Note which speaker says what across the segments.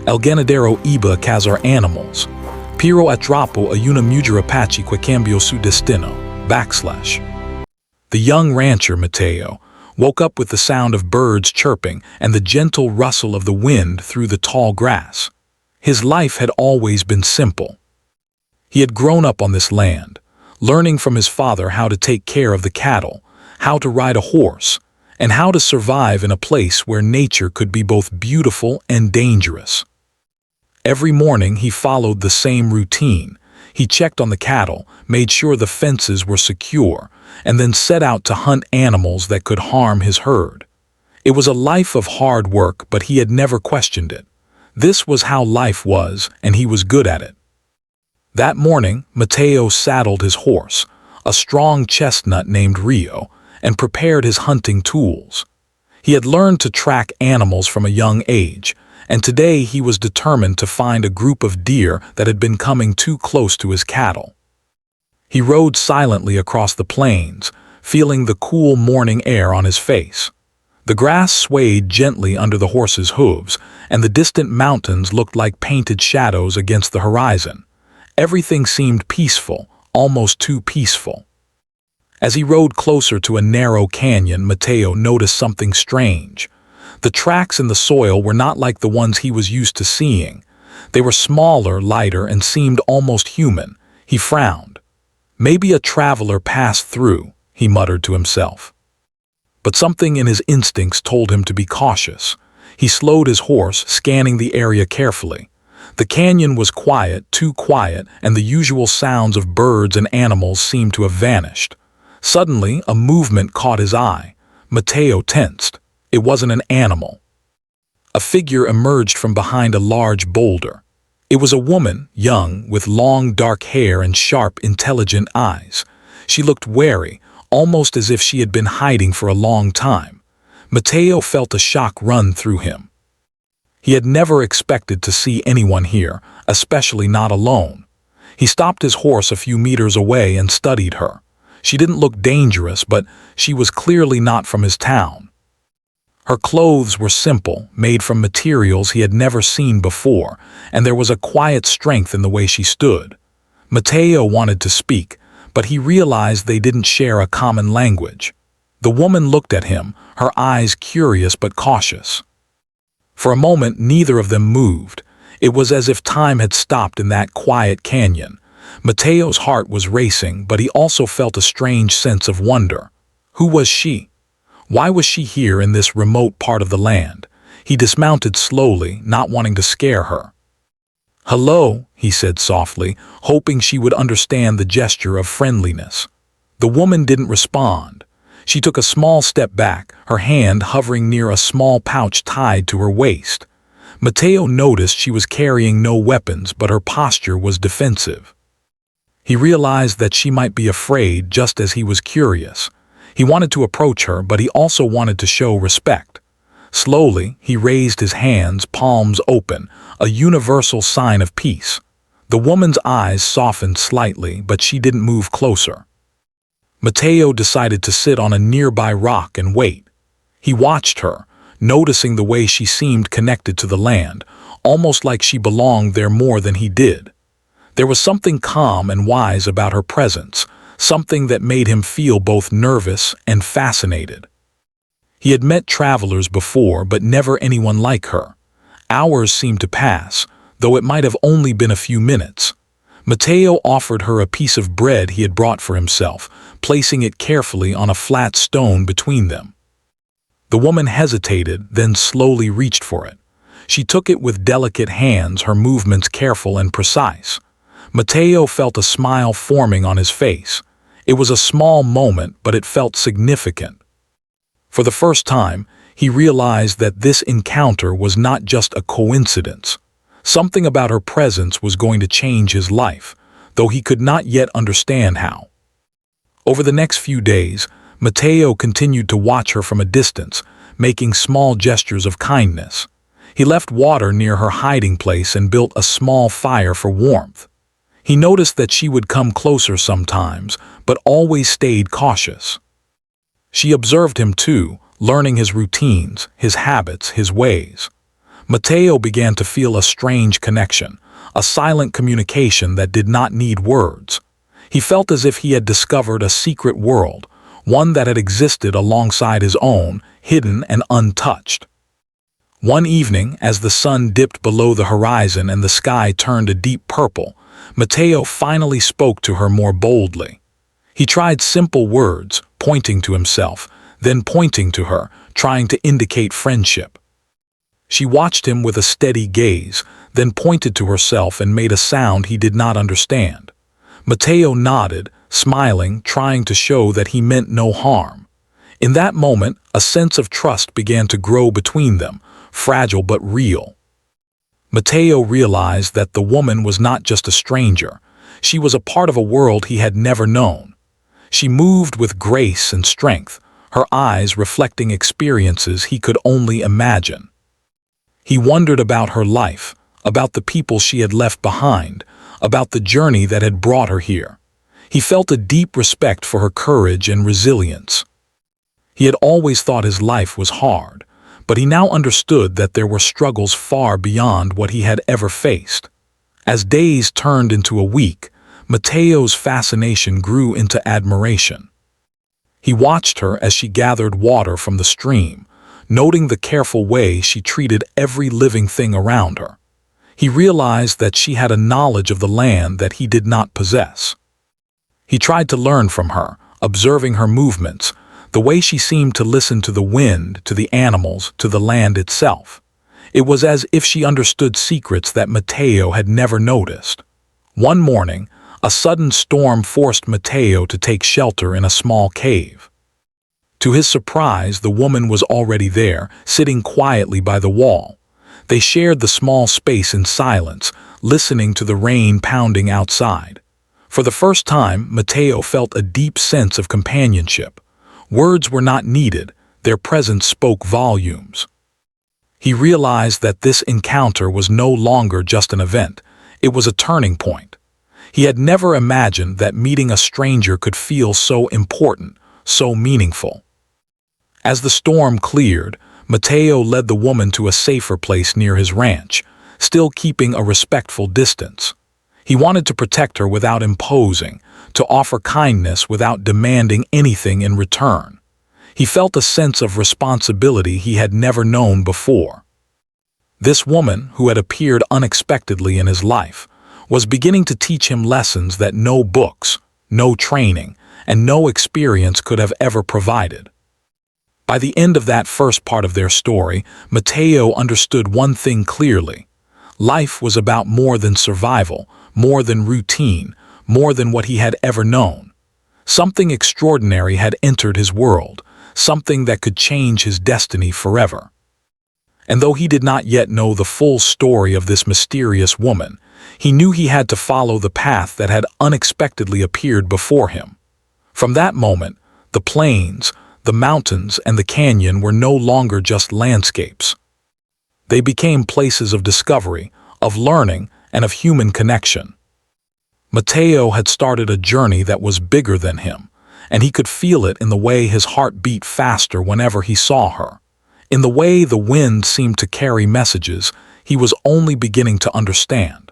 Speaker 1: El ganadero iba a cazar animals. Pero atrapó a una mujer apache que cambió su destino. The young rancher, Mateo, woke up with the sound of birds chirping and the gentle rustle of the wind through the tall grass. His life had always been simple. He had grown up on this land, learning from his father how to take care of the cattle, how to ride a horse, and how to survive in a place where nature could be both beautiful and dangerous. Every morning he followed the same routine. He checked on the cattle, made sure the fences were secure, and then set out to hunt animals that could harm his herd. It was a life of hard work, but he had never questioned it. This was how life was, and he was good at it. That morning, Mateo saddled his horse, a strong chestnut named Rio, and prepared his hunting tools. He had learned to track animals from a young age, and today he was determined to find a group of deer that had been coming too close to his cattle. He rode silently across the plains, feeling the cool morning air on his face. The grass swayed gently under the horse's hooves, and the distant mountains looked like painted shadows against the horizon. Everything seemed peaceful, almost too peaceful. As he rode closer to a narrow canyon, Mateo noticed something strange. The tracks in the soil were not like the ones he was used to seeing. They were smaller, lighter, and seemed almost human. He frowned. Maybe a traveler passed through, he muttered to himself. But something in his instincts told him to be cautious. He slowed his horse, scanning the area carefully. The canyon was quiet, too quiet, and the usual sounds of birds and animals seemed to have vanished. Suddenly, a movement caught his eye. Mateo tensed. It wasn't an animal. A figure emerged from behind a large boulder. It was a woman, young, with long dark hair and sharp, intelligent eyes. She looked wary, almost as if she had been hiding for a long time. Mateo felt a shock run through him. He had never expected to see anyone here, especially not alone. He stopped his horse a few meters away and studied her. She didn't look dangerous, but she was clearly not from his town. Her clothes were simple, made from materials he had never seen before, and there was a quiet strength in the way she stood. Mateo wanted to speak, but he realized they didn't share a common language. The woman looked at him, her eyes curious but cautious. For a moment, neither of them moved. It was as if time had stopped in that quiet canyon. Mateo's heart was racing, but he also felt a strange sense of wonder. Who was she? Why was she here in this remote part of the land? He dismounted slowly, not wanting to scare her. "Hello," he said softly, hoping she would understand the gesture of friendliness. The woman didn't respond. She took a small step back, her hand hovering near a small pouch tied to her waist. Mateo noticed she was carrying no weapons, but her posture was defensive. He realized that she might be afraid just as he was curious. He wanted to approach her, but he also wanted to show respect. Slowly, he raised his hands, palms open, a universal sign of peace. The woman's eyes softened slightly, but she didn't move closer. Mateo decided to sit on a nearby rock and wait. He watched her, noticing the way she seemed connected to the land, almost like she belonged there more than he did. There was something calm and wise about her presence, something that made him feel both nervous and fascinated. He had met travelers before, but never anyone like her. Hours seemed to pass, though it might have only been a few minutes. Mateo offered her a piece of bread he had brought for himself, placing it carefully on a flat stone between them. The woman hesitated, then slowly reached for it. She took it with delicate hands, her movements careful and precise. Mateo felt a smile forming on his face. It was a small moment, but it felt significant. For the first time, he realized that this encounter was not just a coincidence. Something about her presence was going to change his life, though he could not yet understand how. Over the next few days, Mateo continued to watch her from a distance, making small gestures of kindness. He left water near her hiding place and built a small fire for warmth. He noticed that she would come closer sometimes, but always stayed cautious. She observed him too, learning his routines, his habits, his ways. Mateo began to feel a strange connection, a silent communication that did not need words. He felt as if he had discovered a secret world, one that had existed alongside his own, hidden and untouched. One evening, as the sun dipped below the horizon and the sky turned a deep purple, Mateo finally spoke to her more boldly. He tried simple words, pointing to himself, then pointing to her, trying to indicate friendship. She watched him with a steady gaze, then pointed to herself and made a sound he did not understand. Mateo nodded, smiling, trying to show that he meant no harm. In that moment, a sense of trust began to grow between them, fragile but real. Mateo realized that the woman was not just a stranger. She was a part of a world he had never known. She moved with grace and strength, her eyes reflecting experiences he could only imagine. He wondered about her life, about the people she had left behind, about the journey that had brought her here. He felt a deep respect for her courage and resilience. He had always thought his life was hard, but he now understood that there were struggles far beyond what he had ever faced. As days turned into a week, Mateo's fascination grew into admiration. He watched her as she gathered water from the stream, noting the careful way she treated every living thing around her. He realized that she had a knowledge of the land that he did not possess. He tried to learn from her, observing her movements, the way she seemed to listen to the wind, to the animals, to the land itself. It was as if she understood secrets that Mateo had never noticed. One morning, a sudden storm forced Mateo to take shelter in a small cave. To his surprise, the woman was already there, sitting quietly by the wall. They shared the small space in silence, listening to the rain pounding outside. For the first time, Mateo felt a deep sense of companionship. Words were not needed, their presence spoke volumes. He realized that this encounter was no longer just an event, it was a turning point. He had never imagined that meeting a stranger could feel so important, so meaningful. As the storm cleared, Mateo led the woman to a safer place near his ranch, still keeping a respectful distance. He wanted to protect her without imposing, to offer kindness without demanding anything in return. He felt a sense of responsibility he had never known before. This woman, who had appeared unexpectedly in his life, was beginning to teach him lessons that no books, no training, and no experience could have ever provided. By the end of that first part of their story, Mateo understood one thing clearly. Life was about more than survival, more than routine, more than what he had ever known. Something extraordinary had entered his world, something that could change his destiny forever. And though he did not yet know the full story of this mysterious woman, he knew he had to follow the path that had unexpectedly appeared before him. From that moment, the plains, the mountains, and the canyon were no longer just landscapes. They became places of discovery, of learning, and of human connection. Mateo had started a journey that was bigger than him, and he could feel it in the way his heart beat faster whenever he saw her. In the way the wind seemed to carry messages he was only beginning to understand.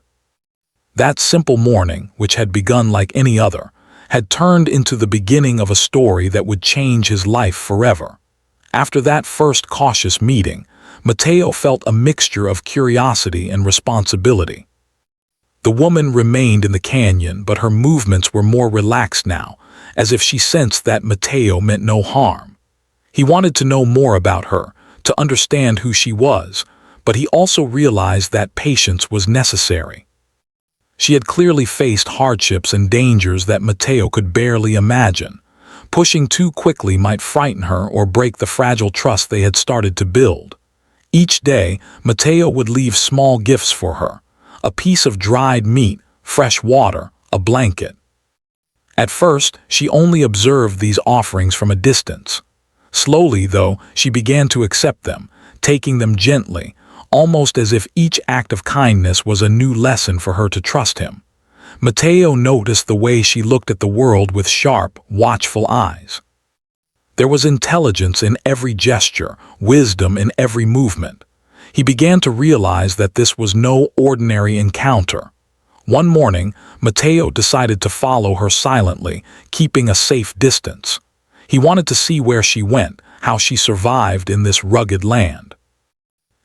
Speaker 1: That simple morning, which had begun like any other, had turned into the beginning of a story that would change his life forever. After that first cautious meeting, Mateo felt a mixture of curiosity and responsibility. The woman remained in the canyon, but her movements were more relaxed now, as if she sensed that Mateo meant no harm. He wanted to know more about her, to understand who she was, but he also realized that patience was necessary. She had clearly faced hardships and dangers that Mateo could barely imagine. Pushing too quickly might frighten her or break the fragile trust they had started to build. Each day, Mateo would leave small gifts for her, a piece of dried meat, fresh water, a blanket. At first, she only observed these offerings from a distance. Slowly, though, she began to accept them, taking them gently, almost as if each act of kindness was a new lesson for her to trust him. Mateo noticed the way she looked at the world with sharp, watchful eyes. There was intelligence in every gesture, wisdom in every movement. He began to realize that this was no ordinary encounter. One morning, Mateo decided to follow her silently, keeping a safe distance. He wanted to see where she went, how she survived in this rugged land.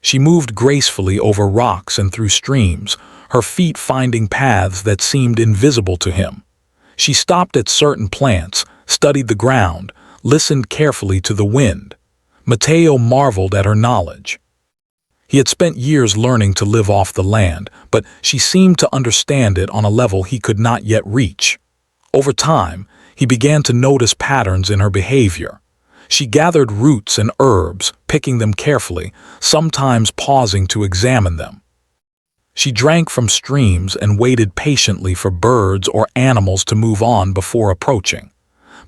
Speaker 1: She moved gracefully over rocks and through streams, her feet finding paths that seemed invisible to him. She stopped at certain plants, studied the ground, listened carefully to the wind. Mateo marveled at her knowledge. He had spent years learning to live off the land, but she seemed to understand it on a level he could not yet reach. Over time, he began to notice patterns in her behavior. She gathered roots and herbs, picking them carefully, sometimes pausing to examine them. She drank from streams and waited patiently for birds or animals to move on before approaching.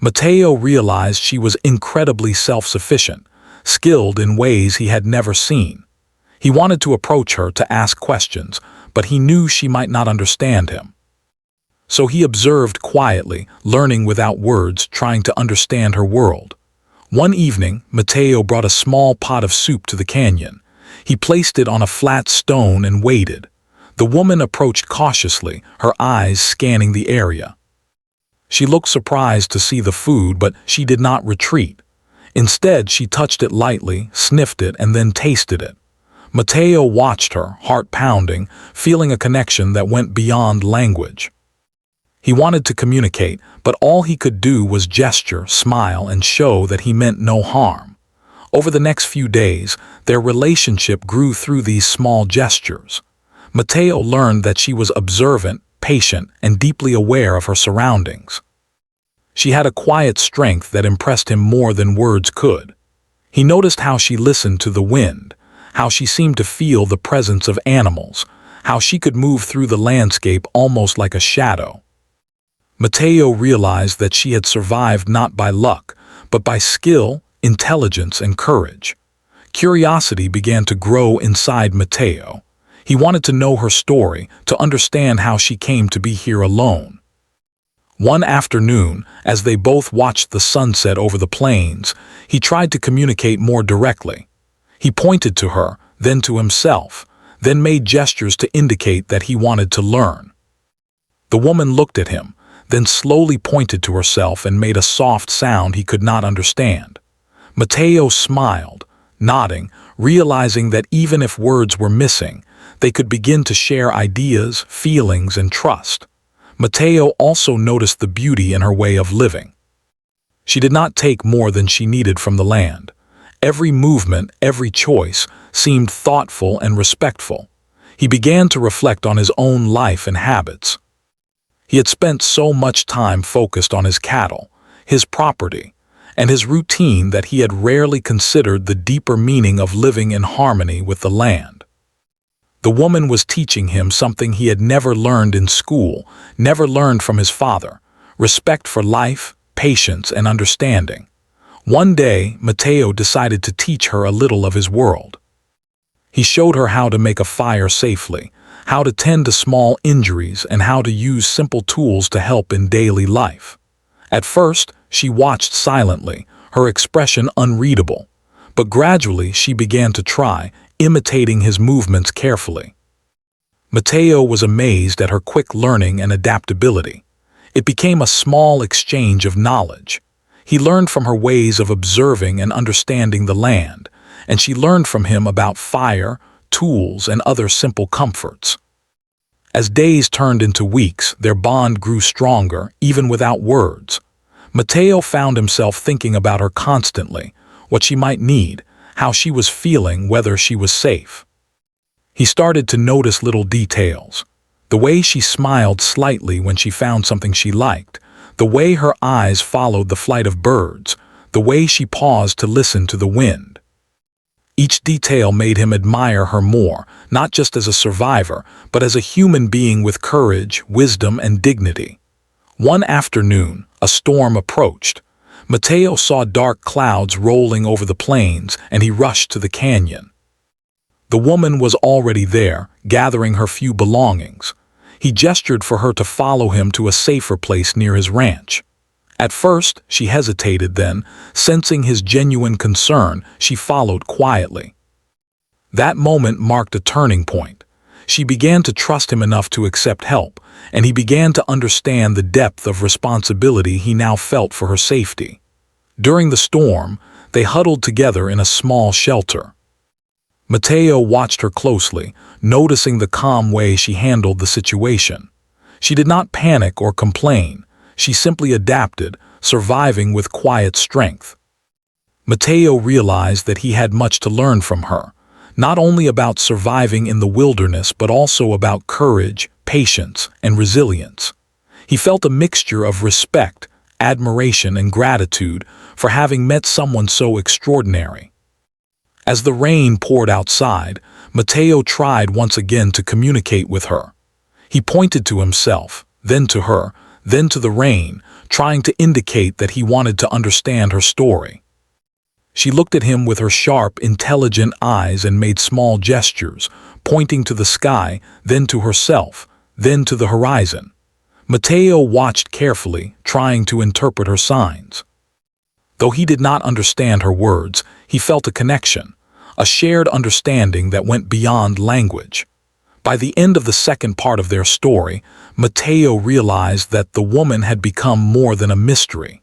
Speaker 1: Mateo realized she was incredibly self-sufficient, skilled in ways he had never seen. He wanted to approach her to ask questions, but he knew she might not understand him. So he observed quietly, learning without words, trying to understand her world. One evening, Mateo brought a small pot of soup to the canyon. He placed it on a flat stone and waited. The woman approached cautiously, her eyes scanning the area. She looked surprised to see the food, but she did not retreat. Instead, she touched it lightly, sniffed it, and then tasted it. Mateo watched her, heart pounding, feeling a connection that went beyond language. He wanted to communicate, but all he could do was gesture, smile, and show that he meant no harm. Over the next few days, their relationship grew through these small gestures. Mateo learned that she was observant, patient, and deeply aware of her surroundings. She had a quiet strength that impressed him more than words could. He noticed how she listened to the wind, how she seemed to feel the presence of animals, how she could move through the landscape almost like a shadow. Mateo realized that she had survived not by luck, but by skill, intelligence, and courage. Curiosity began to grow inside Mateo. He wanted to know her story, to understand how she came to be here alone. One afternoon, as they both watched the sunset over the plains, he tried to communicate more directly. He pointed to her, then to himself, then made gestures to indicate that he wanted to learn. The woman looked at him, then slowly pointed to herself and made a soft sound he could not understand. Mateo smiled, nodding, realizing that even if words were missing, they could begin to share ideas, feelings, and trust. Mateo also noticed the beauty in her way of living. She did not take more than she needed from the land. Every movement, every choice, seemed thoughtful and respectful. He began to reflect on his own life and habits. He had spent so much time focused on his cattle, his property, and his routine that he had rarely considered the deeper meaning of living in harmony with the land. The woman was teaching him something he had never learned in school, never learned from his father: respect for life, patience, and understanding. One day, Mateo decided to teach her a little of his world. He showed her how to make a fire safely, how to tend to small injuries, and how to use simple tools to help in daily life. At first, she watched silently, her expression unreadable, but gradually she began to try, imitating his movements carefully. Mateo was amazed at her quick learning and adaptability. It became a small exchange of knowledge. He learned from her ways of observing and understanding the land, and she learned from him about fire, tools, and other simple comforts. As days turned into weeks, their bond grew stronger, even without words. Mateo found himself thinking about her constantly, what she might need, how she was feeling, whether she was safe. He started to notice little details: the way she smiled slightly when she found something she liked, the way her eyes followed the flight of birds, the way she paused to listen to the wind. Each detail made him admire her more, not just as a survivor, but as a human being with courage, wisdom, and dignity. One afternoon, a storm approached. Mateo saw dark clouds rolling over the plains, and he rushed to the canyon. The woman was already there, gathering her few belongings. He gestured for her to follow him to a safer place near his ranch. At first, she hesitated, then, sensing his genuine concern, she followed quietly. That moment marked a turning point. She began to trust him enough to accept help, and he began to understand the depth of responsibility he now felt for her safety. During the storm, they huddled together in a small shelter. Mateo watched her closely, noticing the calm way she handled the situation. She did not panic or complain. She simply adapted, surviving with quiet strength. Mateo realized that he had much to learn from her, not only about surviving in the wilderness but also about courage, patience, and resilience. He felt a mixture of respect, admiration, and gratitude for having met someone so extraordinary. As the rain poured outside, Mateo tried once again to communicate with her. He pointed to himself, then to her, then to the rain, trying to indicate that he wanted to understand her story. She looked at him with her sharp, intelligent eyes and made small gestures, pointing to the sky, then to herself, then to the horizon. Mateo watched carefully, trying to interpret her signs. Though he did not understand her words, he felt a connection, a shared understanding that went beyond language. By the end of the second part of their story, Mateo realized that the woman had become more than a mystery.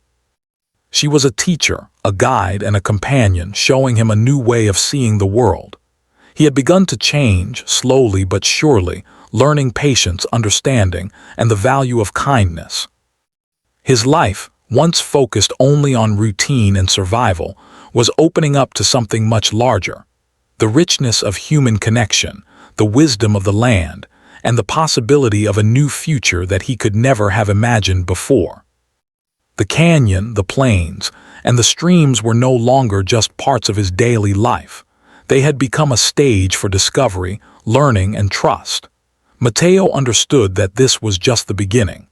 Speaker 1: She was a teacher, a guide, and a companion, showing him a new way of seeing the world. He had begun to change, slowly but surely, learning patience, understanding, and the value of kindness. His life, once focused only on routine and survival, was opening up to something much larger: the richness of human connection, the wisdom of the land, and the possibility of a new future that he could never have imagined before. The canyon, the plains, and the streams were no longer just parts of his daily life. They had become a stage for discovery, learning, and trust. Mateo understood that this was just the beginning.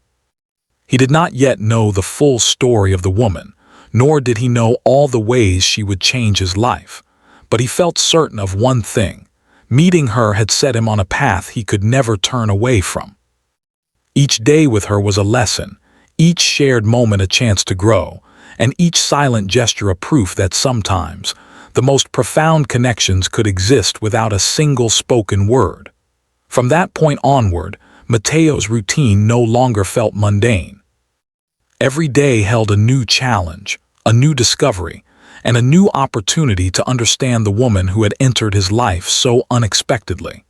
Speaker 1: He did not yet know the full story of the woman, nor did he know all the ways she would change his life. But he felt certain of one thing: meeting her had set him on a path he could never turn away from. Each day with her was a lesson, each shared moment a chance to grow, and each silent gesture a proof that sometimes the most profound connections could exist without a single spoken word. From that point onward, Mateo's routine no longer felt mundane. Every day held a new challenge, a new discovery, and a new opportunity to understand the woman who had entered his life so unexpectedly.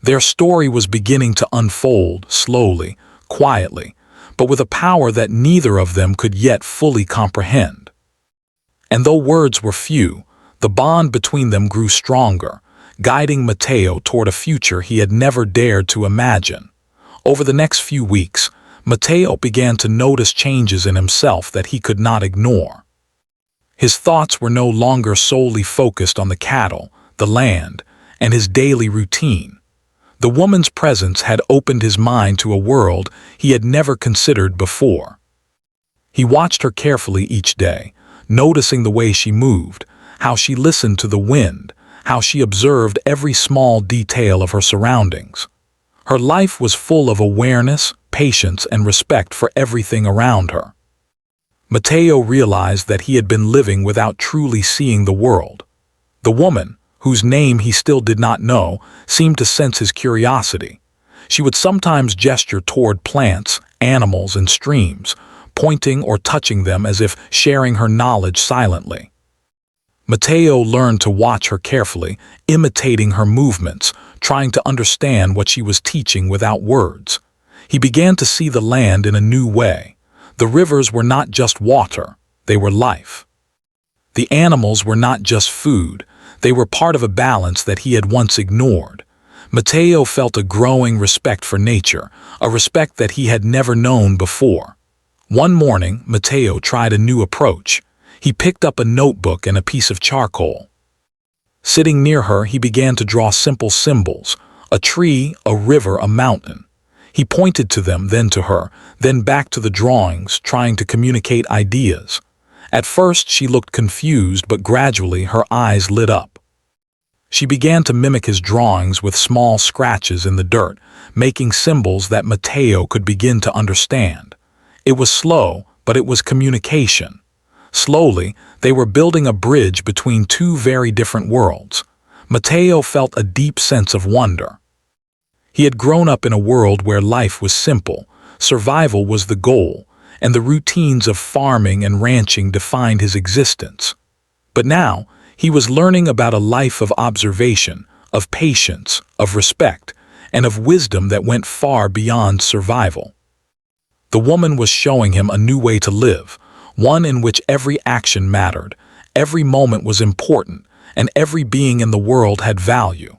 Speaker 1: Their story was beginning to unfold, slowly, quietly, but with a power that neither of them could yet fully comprehend. And though words were few, the bond between them grew stronger, guiding Mateo toward a future he had never dared to imagine. Over the next few weeks, Mateo began to notice changes in himself that he could not ignore. His thoughts were no longer solely focused on the cattle, the land, and his daily routine. The woman's presence had opened his mind to a world he had never considered before. He watched her carefully each day, noticing the way she moved, how she listened to the wind, how she observed every small detail of her surroundings. Her life was full of awareness, patience, and respect for everything around her. Mateo realized that he had been living without truly seeing the world. The woman, whose name he still did not know, seemed to sense his curiosity. She would sometimes gesture toward plants, animals, and streams, pointing or touching them as if sharing her knowledge silently. Mateo learned to watch her carefully, imitating her movements, trying to understand what she was teaching without words. He began to see the land in a new way. The rivers were not just water, they were life. The animals were not just food, they were part of a balance that he had once ignored. Mateo felt a growing respect for nature, a respect that he had never known before. One morning, Mateo tried a new approach. He picked up a notebook and a piece of charcoal. Sitting near her, he began to draw simple symbols: a tree, a river, a mountain. He pointed to them, then to her, then back to the drawings, trying to communicate ideas. At first, she looked confused, but gradually her eyes lit up. She began to mimic his drawings with small scratches in the dirt, making symbols that Mateo could begin to understand. It was slow, but it was communication. Slowly, they were building a bridge between two very different worlds. Mateo felt a deep sense of wonder. He had grown up in a world where life was simple, survival was the goal, and the routines of farming and ranching defined his existence. But now, he was learning about a life of observation, of patience, of respect, and of wisdom that went far beyond survival. The woman was showing him a new way to live, one in which every action mattered, every moment was important, and every being in the world had value.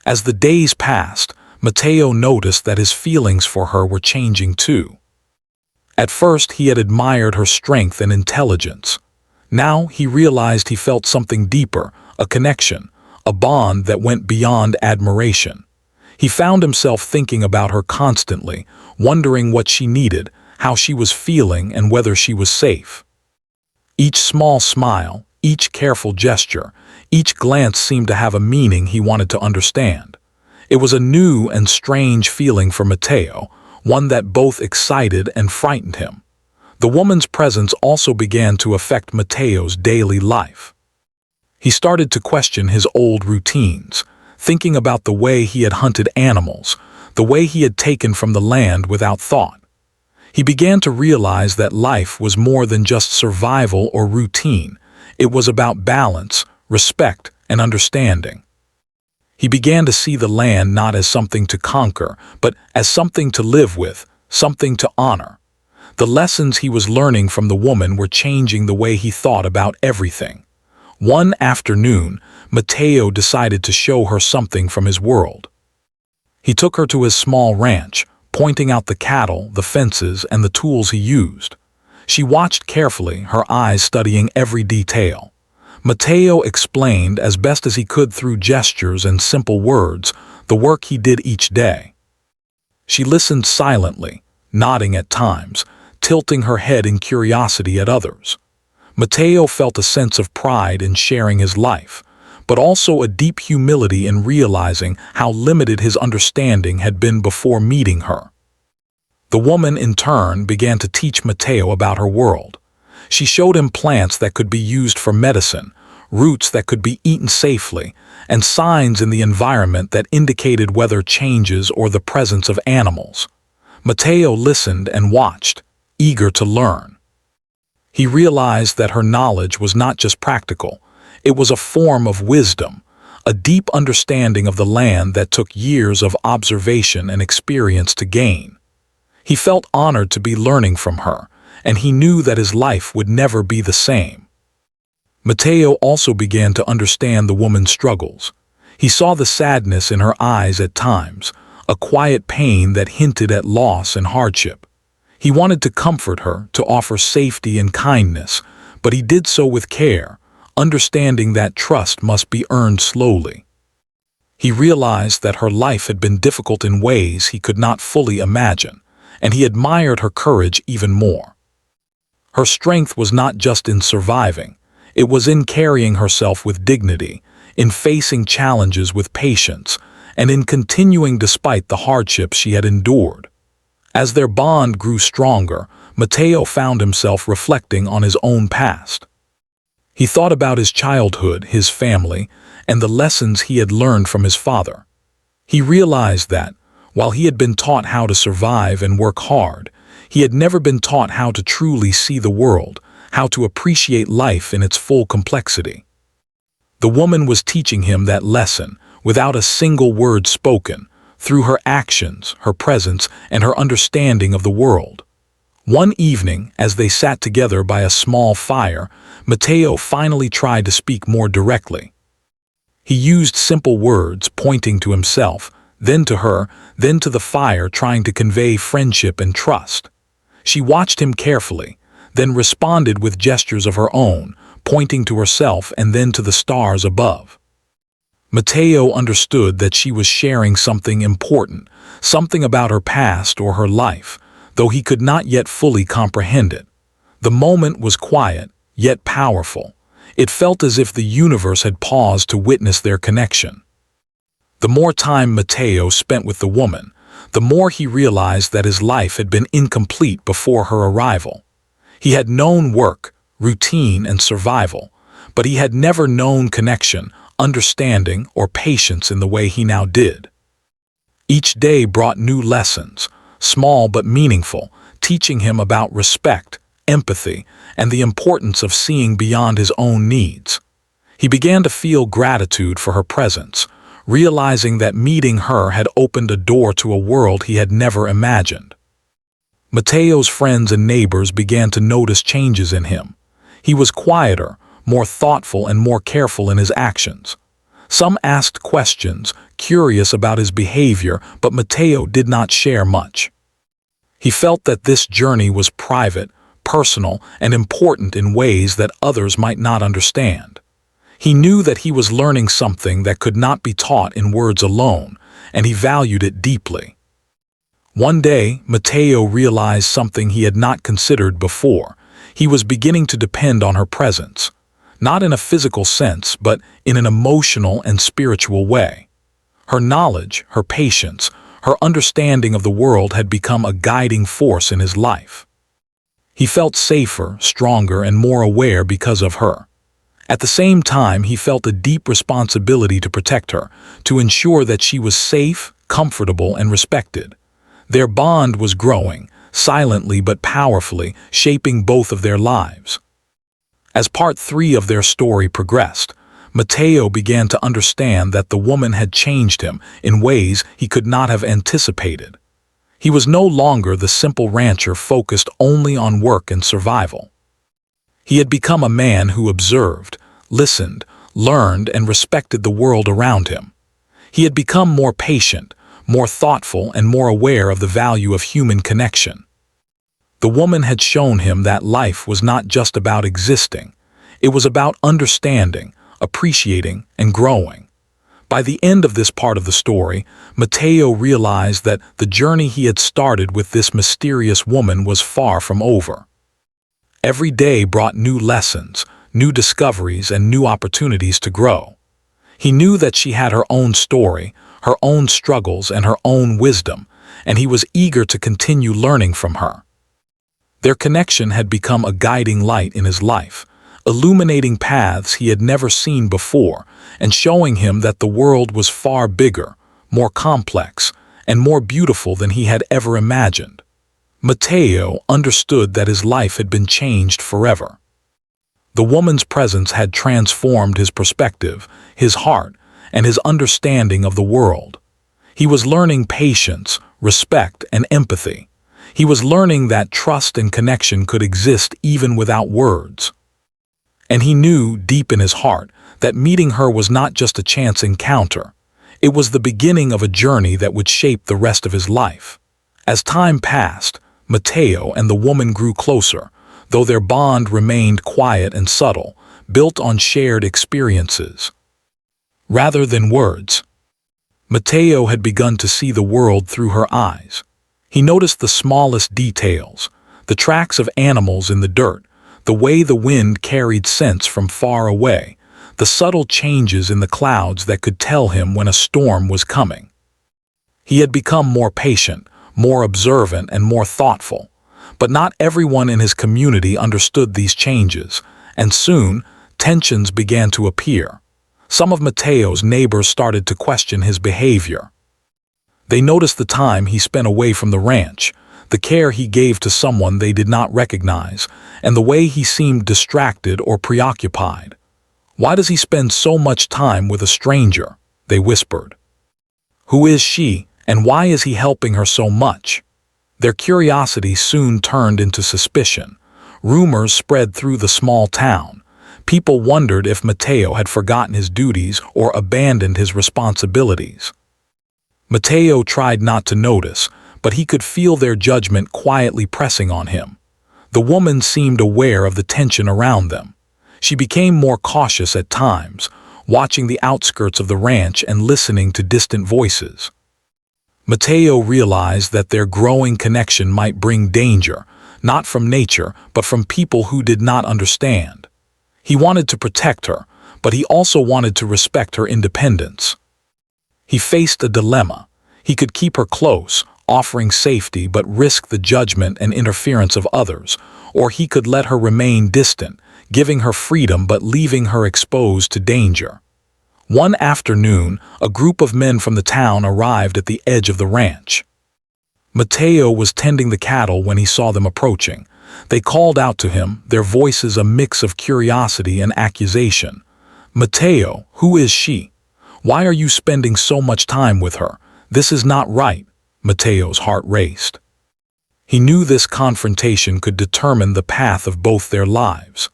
Speaker 1: As the days passed, Mateo noticed that his feelings for her were changing too. At first, he had admired her strength and intelligence. Now he realized he felt something deeper, a connection, a bond that went beyond admiration. He found himself thinking about her constantly, wondering what she needed, how she was feeling, and whether she was safe. Each small smile, each careful gesture, each glance seemed to have a meaning he wanted to understand. It was a new and strange feeling for Mateo, one that both excited and frightened him. The woman's presence also began to affect Mateo's daily life. He started to question his old routines, thinking about the way he had hunted animals, the way he had taken from the land without thought. He began to realize that life was more than just survival or routine. It was about balance, respect, and understanding. He began to see the land not as something to conquer, but as something to live with, something to honor. The lessons he was learning from the woman were changing the way he thought about everything. One afternoon, Mateo decided to show her something from his world. He took her to his small ranch, pointing out the cattle, the fences, and the tools he used. She watched carefully, her eyes studying every detail. Mateo explained as best as he could through gestures and simple words the work he did each day. She listened silently, nodding at times, tilting her head in curiosity at others. Mateo felt a sense of pride in sharing his life, but also a deep humility in realizing how limited his understanding had been before meeting her. The woman, in turn, began to teach Mateo about her world. She showed him plants that could be used for medicine, roots that could be eaten safely, and signs in the environment that indicated weather changes or the presence of animals. Mateo listened and watched, eager to learn. He realized that her knowledge was not just practical, it was a form of wisdom, a deep understanding of the land that took years of observation and experience to gain. He felt honored to be learning from her, and he knew that his life would never be the same. Mateo also began to understand the woman's struggles. He saw the sadness in her eyes at times, a quiet pain that hinted at loss and hardship. He wanted to comfort her, to offer safety and kindness, but he did so with care, understanding that trust must be earned slowly. He realized that her life had been difficult in ways he could not fully imagine, and he admired her courage even more. Her strength was not just in surviving, it was in carrying herself with dignity, in facing challenges with patience, and in continuing despite the hardships she had endured. As their bond grew stronger, Mateo found himself reflecting on his own past. He thought about his childhood, his family, and the lessons he had learned from his father. He realized that, while he had been taught how to survive and work hard, he had never been taught how to truly see the world, how to appreciate life in its full complexity. The woman was teaching him that lesson, without a single word spoken, through her actions, her presence, and her understanding of the world. One evening, as they sat together by a small fire, Mateo finally tried to speak more directly. He used simple words, pointing to himself, then to her, then to the fire, trying to convey friendship and trust. She watched him carefully, then responded with gestures of her own, pointing to herself and then to the stars above. Mateo understood that she was sharing something important, something about her past or her life, though he could not yet fully comprehend it. The moment was quiet, yet powerful. It felt as if the universe had paused to witness their connection. The more time Mateo spent with the woman, the more he realized that his life had been incomplete before her arrival. He had known work, routine, and survival, but he had never known connection, understanding, or patience in the way he now did. Each day brought new lessons, small but meaningful, teaching him about respect, empathy, and the importance of seeing beyond his own needs. He began to feel gratitude for her presence, realizing that meeting her had opened a door to a world he had never imagined. Mateo's friends and neighbors began to notice changes in him. He was quieter, more thoughtful, and more careful in his actions. Some asked questions, curious about his behavior, but Mateo did not share much. He felt that this journey was private, personal, and important in ways that others might not understand. He knew that he was learning something that could not be taught in words alone, and he valued it deeply. One day, Mateo realized something he had not considered before. He was beginning to depend on her presence, not in a physical sense, but in an emotional and spiritual way. Her knowledge, her patience, her understanding of the world had become a guiding force in his life. He felt safer, stronger, and more aware because of her. At the same time, he felt a deep responsibility to protect her, to ensure that she was safe, comfortable, and respected. Their bond was growing, silently but powerfully, shaping both of their lives. As part 3 of their story progressed, Mateo began to understand that the woman had changed him in ways he could not have anticipated. He was no longer the simple rancher focused only on work and survival. He had become a man who observed, listened, learned, and respected the world around him. He had become more patient, more thoughtful, and more aware of the value of human connection. The woman had shown him that life was not just about existing. It was about understanding, appreciating, and growing. By the end of this part of the story, Mateo realized that the journey he had started with this mysterious woman was far from over. Every day brought new lessons, new discoveries, and new opportunities to grow. He knew that she had her own story, her own struggles, and her own wisdom, and he was eager to continue learning from her. Their connection had become a guiding light in his life, illuminating paths he had never seen before, and showing him that the world was far bigger, more complex, and more beautiful than he had ever imagined. Mateo understood that his life had been changed forever. The woman's presence had transformed his perspective, his heart, and his understanding of the world. He was learning patience, respect, and empathy. He was learning that trust and connection could exist even without words. And he knew, deep in his heart, that meeting her was not just a chance encounter. It was the beginning of a journey that would shape the rest of his life. As time passed, Mateo and the woman grew closer, though their bond remained quiet and subtle, built on shared experiences. Rather than words, Mateo had begun to see the world through her eyes. He noticed the smallest details, the tracks of animals in the dirt, the way the wind carried scents from far away, the subtle changes in the clouds that could tell him when a storm was coming. He had become more patient, more observant, and more thoughtful. But not everyone in his community understood these changes, and soon tensions began to appear. Some of Mateo's neighbors started to question his behavior. They noticed the time he spent away from the ranch, the care he gave to someone they did not recognize, and the way he seemed distracted or preoccupied. "Why does he spend so much time with a stranger?" they whispered. "Who is she, and why is he helping her so much?" Their curiosity soon turned into suspicion. Rumors spread through the small town. People wondered if Mateo had forgotten his duties or abandoned his responsibilities. Mateo tried not to notice, but he could feel their judgment quietly pressing on him. The woman seemed aware of the tension around them. She became more cautious at times, watching the outskirts of the ranch and listening to distant voices. Mateo realized that their growing connection might bring danger, not from nature, but from people who did not understand. He wanted to protect her, but he also wanted to respect her independence. He faced a dilemma. He could keep her close, offering safety but risk the judgment and interference of others, or he could let her remain distant, giving her freedom but leaving her exposed to danger. One afternoon, a group of men from the town arrived at the edge of the ranch. Mateo was tending the cattle when he saw them approaching. They called out to him, their voices a mix of curiosity and accusation. "Mateo, who is she? Why are you spending so much time with her? This is not right." Mateo's heart raced. He knew this confrontation could determine the path of both their lives.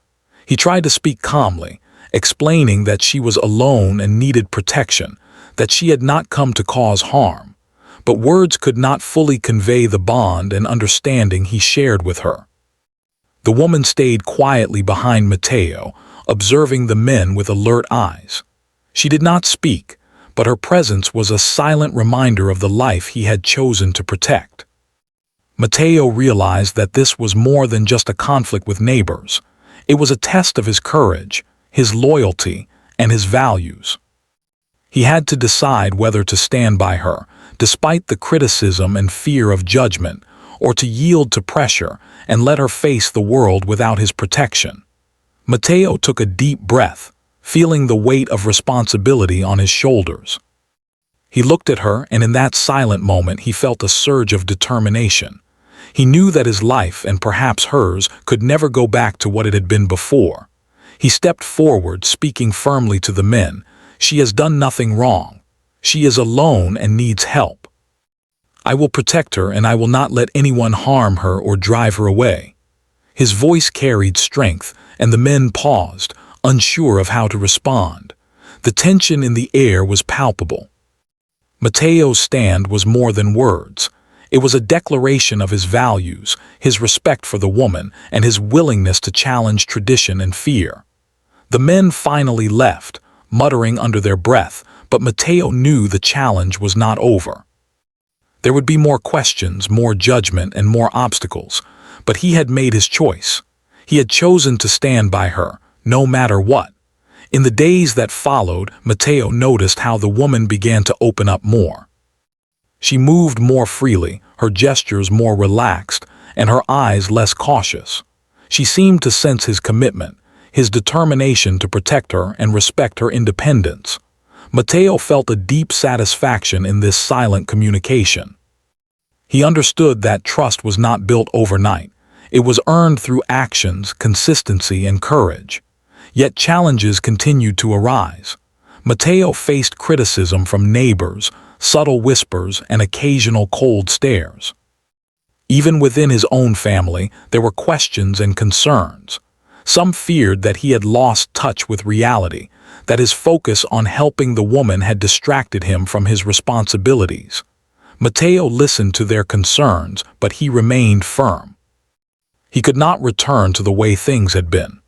Speaker 1: He tried to speak calmly, explaining that she was alone and needed protection, that she had not come to cause harm. But words could not fully convey the bond and understanding he shared with her. The woman stayed quietly behind Mateo, observing the men with alert eyes. She did not speak, but her presence was a silent reminder of the life he had chosen to protect. Mateo realized that this was more than just a conflict with neighbors. It was a test of his courage, his loyalty, and his values. He had to decide whether to stand by her, despite the criticism and fear of judgment, or to yield to pressure and let her face the world without his protection. Mateo took a deep breath, feeling the weight of responsibility on his shoulders. He looked at her, and in that silent moment he felt a surge of determination. He knew that his life, and perhaps hers, could never go back to what it had been before. He stepped forward, speaking firmly to the men. "She has done nothing wrong. She is alone and needs help. I will protect her, and I will not let anyone harm her or drive her away." His voice carried strength, and the men paused, unsure of how to respond. The tension in the air was palpable. Mateo's stand was more than words. It was a declaration of his values, his respect for the woman, and his willingness to challenge tradition and fear. The men finally left, muttering under their breath, but Mateo knew the challenge was not over. There would be more questions, more judgment, and more obstacles, but he had made his choice. He had chosen to stand by her, no matter what. In the days that followed, Mateo noticed how the woman began to open up more. She moved more freely, her gestures more relaxed, and her eyes less cautious. She seemed to sense his commitment, his determination to protect her and respect her independence. Mateo felt a deep satisfaction in this silent communication. He understood that trust was not built overnight. It was earned through actions, consistency, and courage. Yet challenges continued to arise. Mateo faced criticism from neighbors, subtle whispers, and occasional cold stares. Even within his own family, there were questions and concerns. Some feared that he had lost touch with reality, that his focus on helping the woman had distracted him from his responsibilities. Mateo listened to their concerns, but he remained firm. He could not return to the way things had been.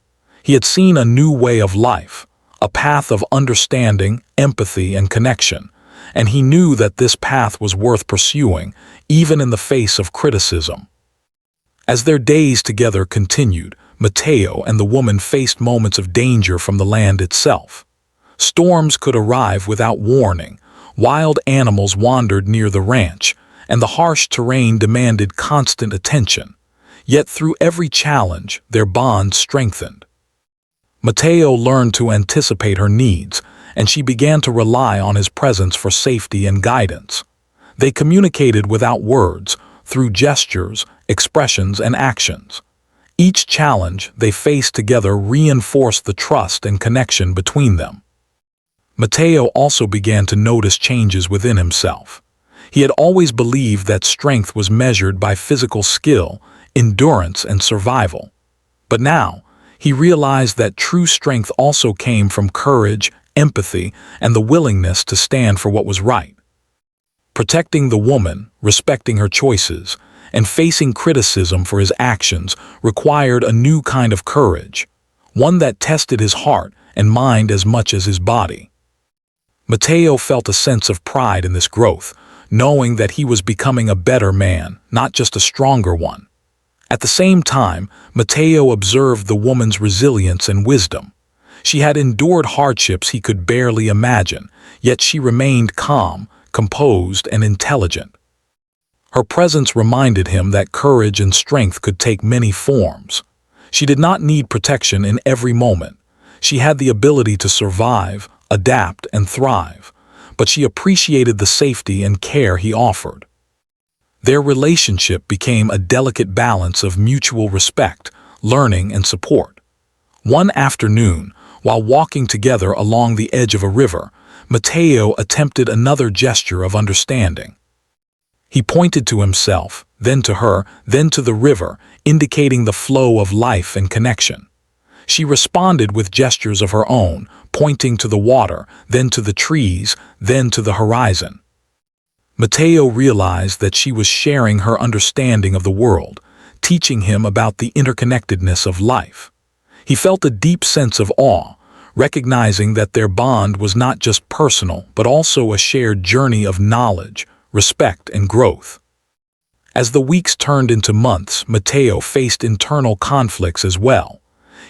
Speaker 1: He had seen a new way of life, a path of understanding, empathy, and connection, and he knew that this path was worth pursuing, even in the face of criticism. As their days together continued, Mateo and the woman faced moments of danger from the land itself. Storms could arrive without warning, wild animals wandered near the ranch, and the harsh terrain demanded constant attention. Yet through every challenge, their bond strengthened. Mateo learned to anticipate her needs, and she began to rely on his presence for safety and guidance. They communicated without words, through gestures, expressions, and actions. Each challenge they faced together reinforced the trust and connection between them. Mateo also began to notice changes within himself. He had always believed that strength was measured by physical skill, endurance, and survival. But now, he realized that true strength also came from courage, empathy, and the willingness to stand for what was right. Protecting the woman, respecting her choices, and facing criticism for his actions required a new kind of courage, one that tested his heart and mind as much as his body. Mateo felt a sense of pride in this growth, knowing that he was becoming a better man, not just a stronger one. At the same time, Mateo observed the woman's resilience and wisdom. She had endured hardships he could barely imagine, yet she remained calm, composed, and intelligent. Her presence reminded him that courage and strength could take many forms. She did not need protection in every moment. She had the ability to survive, adapt, and thrive, but she appreciated the safety and care he offered. Their relationship became a delicate balance of mutual respect, learning, and support. One afternoon, while walking together along the edge of a river, Mateo attempted another gesture of understanding. He pointed to himself, then to her, then to the river, indicating the flow of life and connection. She responded with gestures of her own, pointing to the water, then to the trees, then to the horizon. Mateo realized that she was sharing her understanding of the world, teaching him about the interconnectedness of life. He felt a deep sense of awe, recognizing that their bond was not just personal, but also a shared journey of knowledge, respect, and growth. As the weeks turned into months, Mateo faced internal conflicts as well.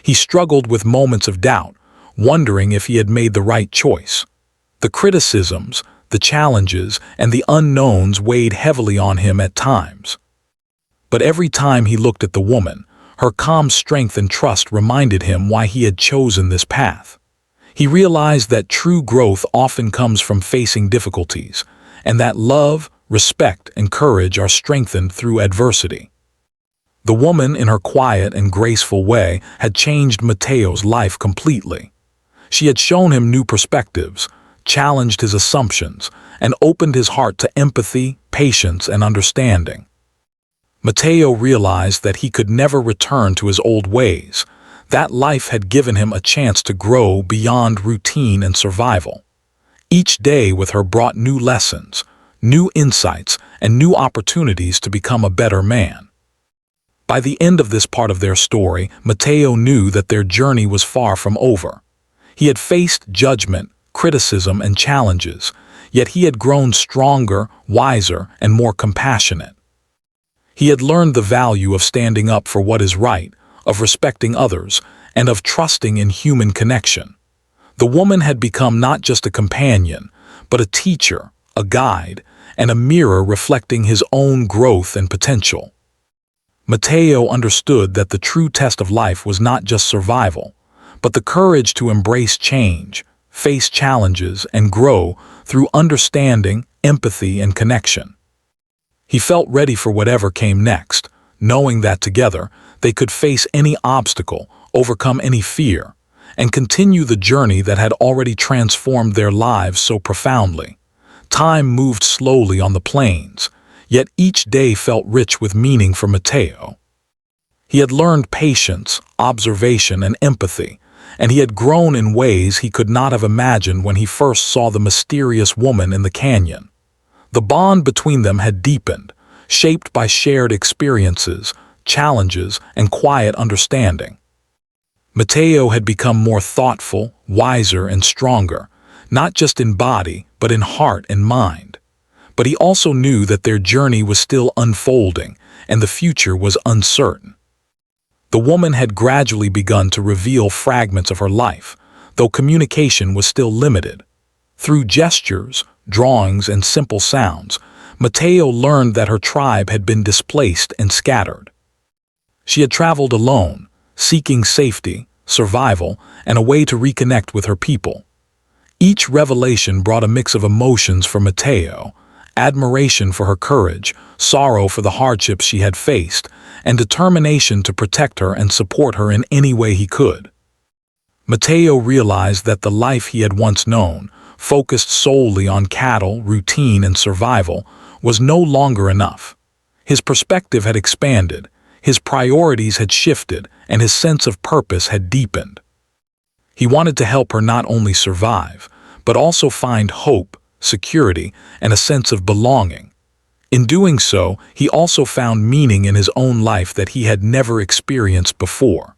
Speaker 1: He struggled with moments of doubt, wondering if he had made the right choice. The criticisms, the challenges, and the unknowns weighed heavily on him at times. But every time he looked at the woman, her calm strength and trust reminded him why he had chosen this path. He realized that true growth often comes from facing difficulties, and that love, respect, and courage are strengthened through adversity. The woman, in her quiet and graceful way, had changed Mateo's life completely. She had shown him new perspectives, challenged his assumptions, and opened his heart to empathy, patience, and understanding. Mateo realized that he could never return to his old ways. That life had given him a chance to grow beyond routine and survival. Each day with her brought new lessons, new insights, and new opportunities to become a better man. By the end of this part of their story, Mateo knew that their journey was far from over. He had faced judgment, criticism, and challenges, yet he had grown stronger, wiser, and more compassionate. He had learned the value of standing up for what is right, of respecting others, and of trusting in human connection. The woman had become not just a companion, but a teacher, a guide, and a mirror reflecting his own growth and potential. Mateo understood that the true test of life was not just survival, but the courage to embrace change, face challenges, and grow through understanding, empathy, and connection. He felt ready for whatever came next, knowing that together they could face any obstacle, overcome any fear, and continue the journey that had already transformed their lives so profoundly. Time moved slowly on the plains, yet each day felt rich with meaning for Mateo. He had learned patience, observation, and empathy, and he had grown in ways he could not have imagined when he first saw the mysterious woman in the canyon. The bond between them had deepened, shaped by shared experiences, challenges, and quiet understanding. Mateo had become more thoughtful, wiser, and stronger, not just in body, but in heart and mind. But he also knew that their journey was still unfolding, and the future was uncertain. The woman had gradually begun to reveal fragments of her life, though communication was still limited. Through gestures, drawings, and simple sounds, Mateo learned that her tribe had been displaced and scattered. She had traveled alone, seeking safety, survival, and a way to reconnect with her people. Each revelation brought a mix of emotions for Mateo: admiration for her courage, sorrow for the hardships she had faced, and determination to protect her and support her in any way he could. Mateo realized that the life he had once known, focused solely on cattle, routine, and survival, was no longer enough. His perspective had expanded, his priorities had shifted, and his sense of purpose had deepened. He wanted to help her not only survive, but also find hope, security, and a sense of belonging. In doing so, he also found meaning in his own life that he had never experienced before.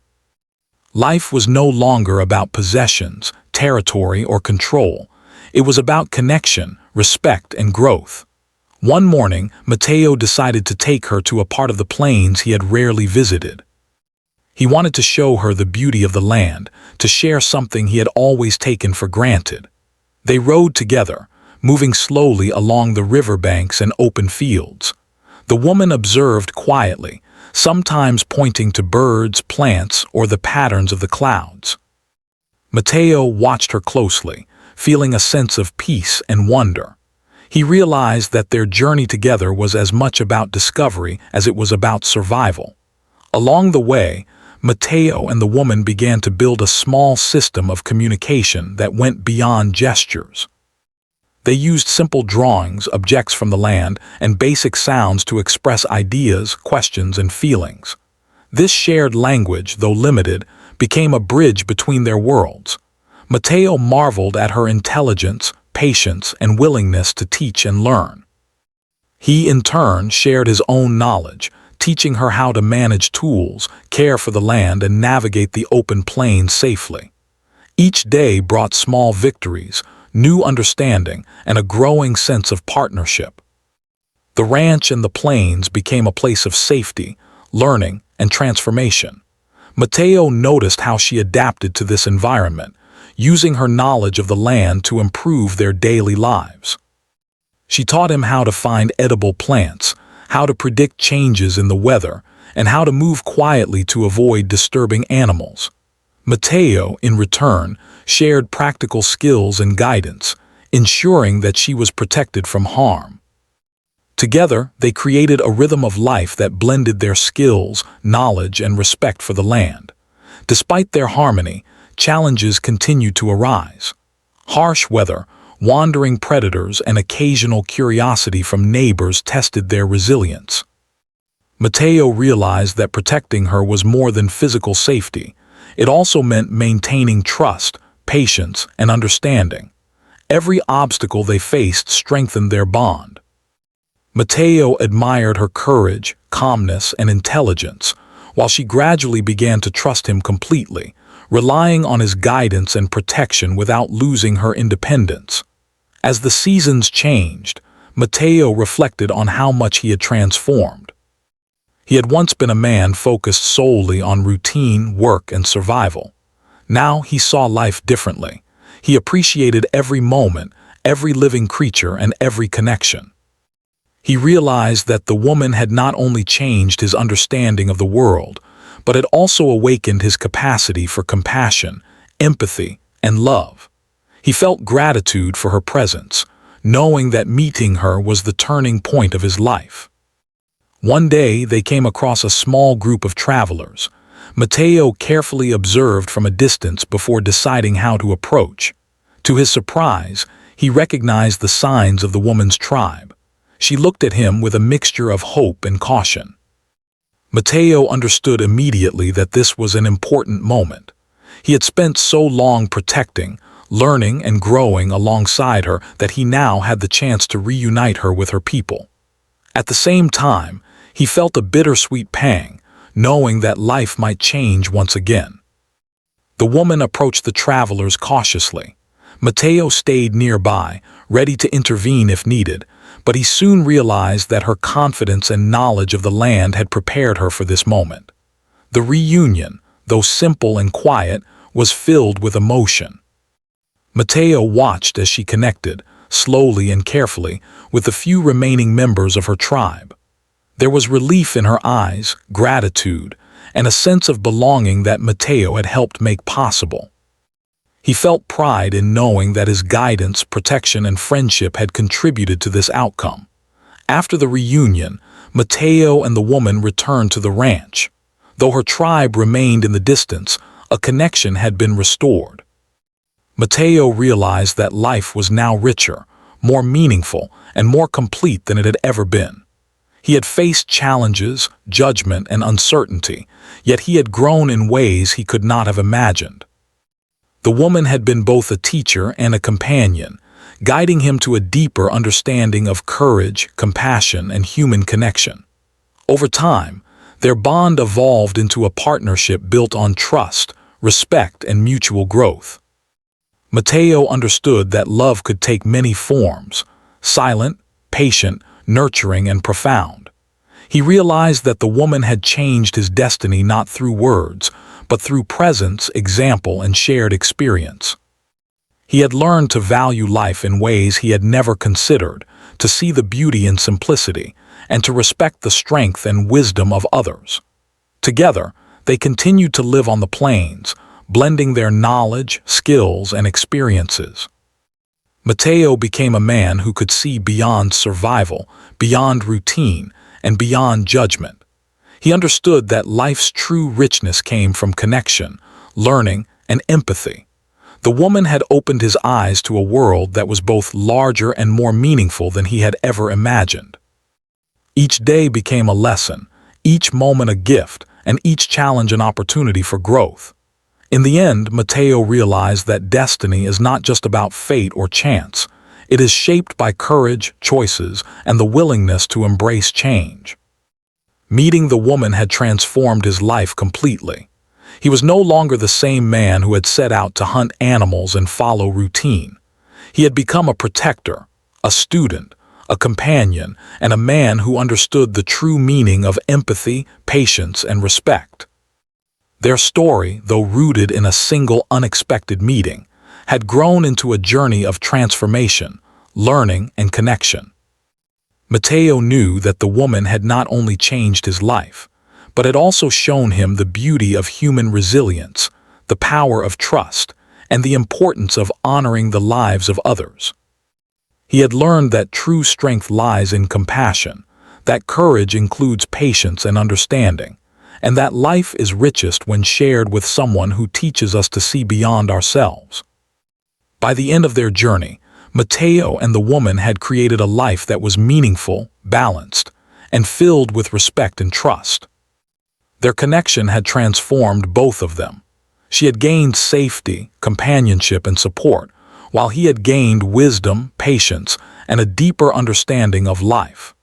Speaker 1: Life was no longer about possessions, territory, or control. It was about connection, respect, and growth. One morning, Mateo decided to take her to a part of the plains he had rarely visited. He wanted to show her the beauty of the land, to share something he had always taken for granted. They rode together, moving slowly along the riverbanks and open fields. The woman observed quietly, sometimes pointing to birds, plants, or the patterns of the clouds. Mateo watched her closely, feeling a sense of peace and wonder. He realized that their journey together was as much about discovery as it was about survival. Along the way, Mateo and the woman began to build a small system of communication that went beyond gestures. They used simple drawings, objects from the land, and basic sounds to express ideas, questions, and feelings. This shared language, though limited, became a bridge between their worlds. Mateo marveled at her intelligence, patience, and willingness to teach and learn. He, in turn, shared his own knowledge, teaching her how to manage tools, care for the land, and navigate the open plains safely. Each day brought small victories, new understanding, and a growing sense of partnership. The ranch and the plains became a place of safety, learning, and transformation. Mateo noticed how she adapted to this environment, using her knowledge of the land to improve their daily lives. She taught him how to find edible plants, how to predict changes in the weather, and how to move quietly to avoid disturbing animals. Mateo, in return, shared practical skills and guidance, ensuring that she was protected from harm. Together, they created a rhythm of life that blended their skills, knowledge, and respect for the land. Despite their harmony, challenges continued to arise. Harsh weather, wandering predators, and occasional curiosity from neighbors tested their resilience. Mateo realized that protecting her was more than physical safety. It also meant maintaining trust, patience, and understanding. Every obstacle they faced strengthened their bond. Mateo admired her courage, calmness, and intelligence, while she gradually began to trust him completely, relying on his guidance and protection without losing her independence. As the seasons changed, Mateo reflected on how much he had transformed. He had once been a man focused solely on routine, work, and survival. Now he saw life differently. He appreciated every moment, every living creature, and every connection. He realized that the woman had not only changed his understanding of the world, but had also awakened his capacity for compassion, empathy, and love. He felt gratitude for her presence, knowing that meeting her was the turning point of his life. One day they came across a small group of travelers. Mateo carefully observed from a distance before deciding how to approach. To his surprise, he recognized the signs of the woman's tribe. She looked at him with a mixture of hope and caution. Mateo understood immediately that this was an important moment. He had spent so long protecting, learning, and growing alongside her that he now had the chance to reunite her with her people. At the same time, he felt a bittersweet pang, knowing that life might change once again. The woman approached the travelers cautiously. Mateo stayed nearby, ready to intervene if needed, but he soon realized that her confidence and knowledge of the land had prepared her for this moment. The reunion, though simple and quiet, was filled with emotion. Mateo watched as she connected, slowly and carefully, with the few remaining members of her tribe. There was relief in her eyes, gratitude, and a sense of belonging that Mateo had helped make possible. He felt pride in knowing that his guidance, protection, and friendship had contributed to this outcome. After the reunion, Mateo and the woman returned to the ranch. Though her tribe remained in the distance, a connection had been restored. Mateo realized that life was now richer, more meaningful, and more complete than it had ever been. He had faced challenges, judgment, and uncertainty, yet he had grown in ways he could not have imagined. The woman had been both a teacher and a companion, guiding him to a deeper understanding of courage, compassion, and human connection. Over time, their bond evolved into a partnership built on trust, respect, and mutual growth. Mateo understood that love could take many forms: silent, patient, nurturing, and profound. He realized that the woman had changed his destiny not through words, but through presence, example, and shared experience. He had learned to value life in ways he had never considered, to see the beauty in simplicity, and to respect the strength and wisdom of others. Together, they continued to live on the plains, blending their knowledge, skills, and experiences. Mateo became a man who could see beyond survival, beyond routine, and beyond judgment. He understood that life's true richness came from connection, learning, and empathy. The woman had opened his eyes to a world that was both larger and more meaningful than he had ever imagined. Each day became a lesson, each moment a gift, and each challenge an opportunity for growth. In the end, Mateo realized that destiny is not just about fate or chance. It is shaped by courage, choices, and the willingness to embrace change. Meeting the woman had transformed his life completely. He was no longer the same man who had set out to hunt animals and follow routine. He had become a protector, a student, a companion, and a man who understood the true meaning of empathy, patience, and respect. Their story, though rooted in a single unexpected meeting, had grown into a journey of transformation, learning, and connection. Mateo knew that the woman had not only changed his life, but had also shown him the beauty of human resilience, the power of trust, and the importance of honoring the lives of others. He had learned that true strength lies in compassion, that courage includes patience and understanding, and that life is richest when shared with someone who teaches us to see beyond ourselves. By the end of their journey, Mateo and the woman had created a life that was meaningful, balanced, and filled with respect and trust. Their connection had transformed both of them. She had gained safety, companionship, and support, while he had gained wisdom, patience, and a deeper understanding of life.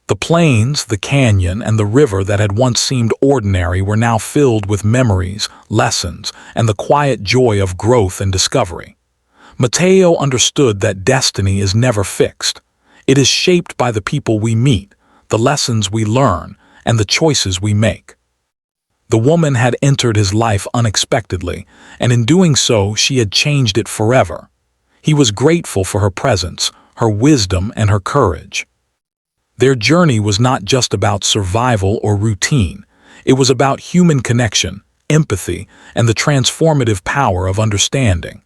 Speaker 1: The plains, the canyon, and the river that had once seemed ordinary were now filled with memories, lessons, and the quiet joy of growth and discovery. Mateo understood that destiny is never fixed. It is shaped by the people we meet, the lessons we learn, and the choices we make. The woman had entered his life unexpectedly, and in doing so, she had changed it forever. He was grateful for her presence, her wisdom, and her courage. Their journey was not just about survival or routine. It was about human connection, empathy, and the transformative power of understanding.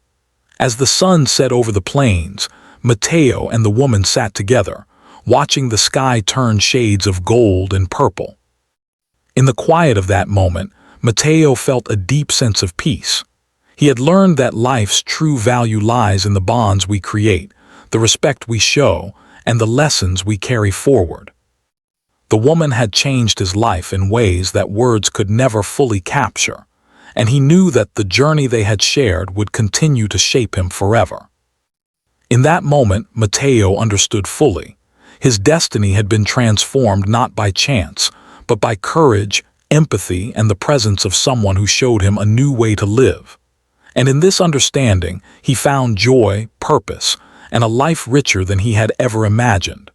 Speaker 1: As the sun set over the plains, Mateo and the woman sat together, watching the sky turn shades of gold and purple. In the quiet of that moment, Mateo felt a deep sense of peace. He had learned that life's true value lies in the bonds we create, the respect we show, and the lessons we carry forward. The woman had changed his life in ways that words could never fully capture, and he knew that the journey they had shared would continue to shape him forever. In that moment, Mateo understood fully. His destiny had been transformed not by chance, but by courage, empathy, and the presence of someone who showed him a new way to live. And in this understanding, he found joy, purpose, and a life richer than he had ever imagined.